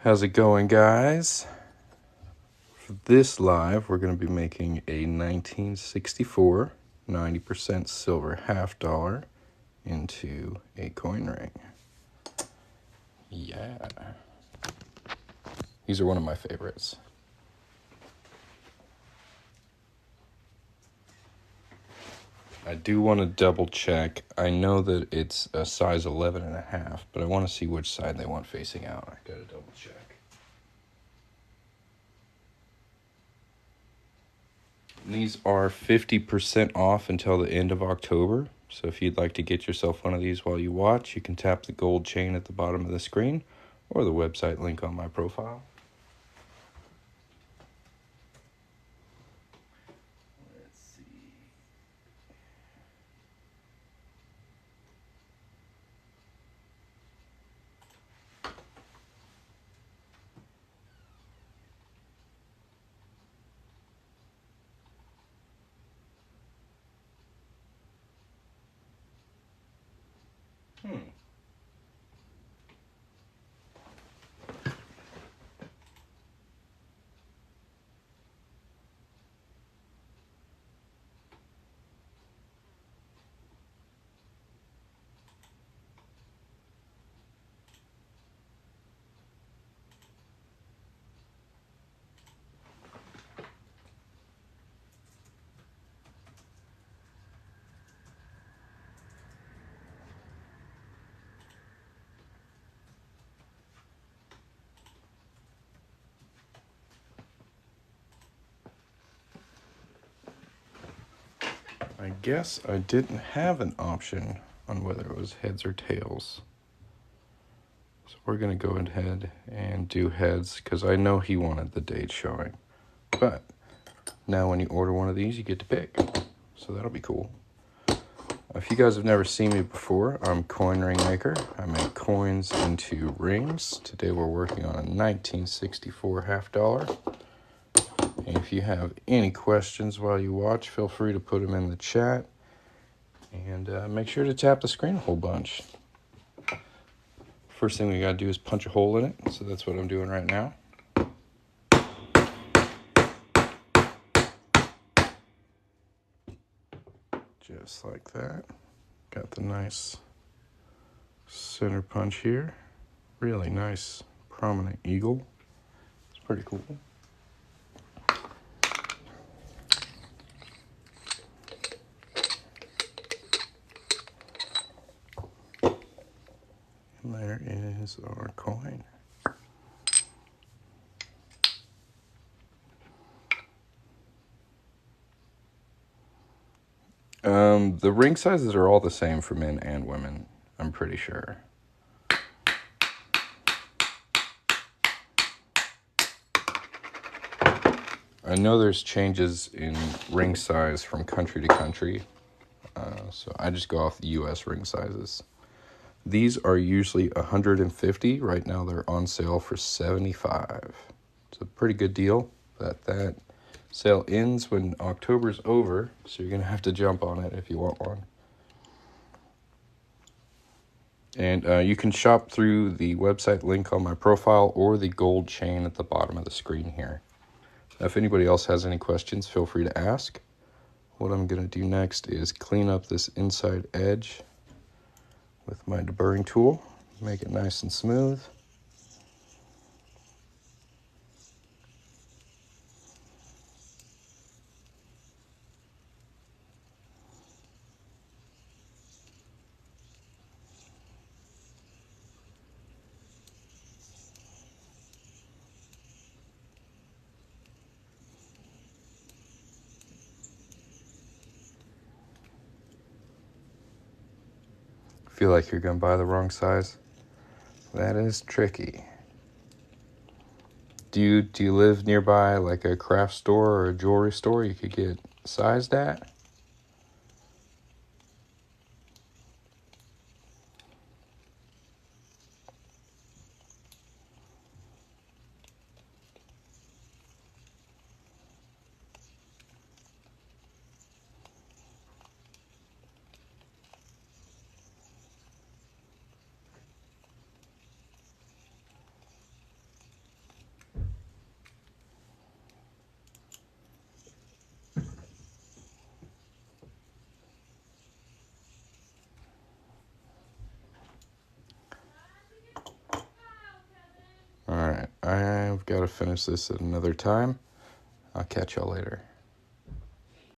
How's it going, guys? For this live, we're going to be making a 1964 90% silver half dollar into a coin ring. Yeah. These are one of my favorites. I do want to double check. I know that it's a size 11.5, but I want to see which side they want facing out. I gotta double check. And these are 50% off until the end of October. So if you'd like to get yourself one of these while you watch, you can tap the gold chain at the bottom of the screen or the website link on my profile. Let's see. I guess I didn't have an option on whether it was heads or tails. So we're going to go ahead and do heads because I know he wanted the date showing. But now when you order one of these, you get to pick. So that'll be cool. If you guys have never seen me before, I'm Coin Ring Maker. I make coins into rings. Today we're working on a 1964 half dollar. And if you have any questions while you watch, feel free to put them in the chat. And make sure to tap the screen a whole bunch. First thing we gotta do is punch a hole in it. So that's what I'm doing right now. Just like that. Got the nice center punch here. Really nice prominent eagle. It's pretty cool. And there is our coin. The ring sizes are all the same for men and women, I'm pretty sure. I know there's changes in ring size from country to country, so I just go off the U.S. ring sizes. These are usually $150. Right now they're on sale for $75. It's a pretty good deal. That sale ends when October's over, so you're going to have to jump on it if you want one. And you can shop through the website link on my profile or the gold chain at the bottom of the screen here. Now, if anybody else has any questions, feel free to ask. What I'm going to do next is clean up this inside edge with my deburring tool, make it nice and smooth. Feel like you're going to buy the wrong size? That is tricky. Do you live nearby like a craft store or a jewelry store you could get sized at? I've got to finish this at another time. I'll catch y'all later.